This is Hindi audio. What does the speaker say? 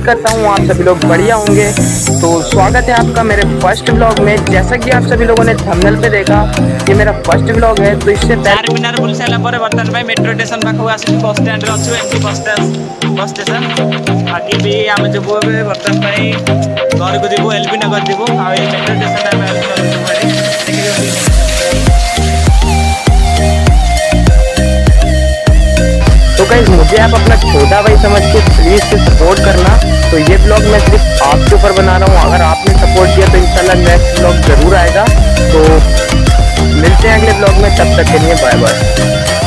करता हूँ आप सभी लोग बढ़िया होंगे। तो स्वागत है आपका मेरे फर्स्ट व्लॉग में। जैसा कि आप सभी लोगों ने थंबनेल पे देखा, ये मेरा फर्स्ट व्लॉग है। तो इससे चारमीनार बुल सारा पर बर्तन भाई मेट्रो स्टेशन पाखु आसी बस स्टैंड रे अच्छु एमपी बस स्टेशन आगे भी आम जबु बर्तन भाई घर को जीवु एलबी नगर जीवु आ मेट्रो स्टेशन में तो गाइस मुझे आप अपना छोटा भाई समझ के प्लीज से सपोर्ट करना। तो ये ब्लॉग मैं सिर्फ आपके ऊपर बना रहा हूँ। अगर आपने सपोर्ट किया तो इंशाल्लाह नेक्स्ट ब्लॉग जरूर आएगा। तो मिलते हैं अगले ब्लॉग में, तब तक के लिए बाय बाय।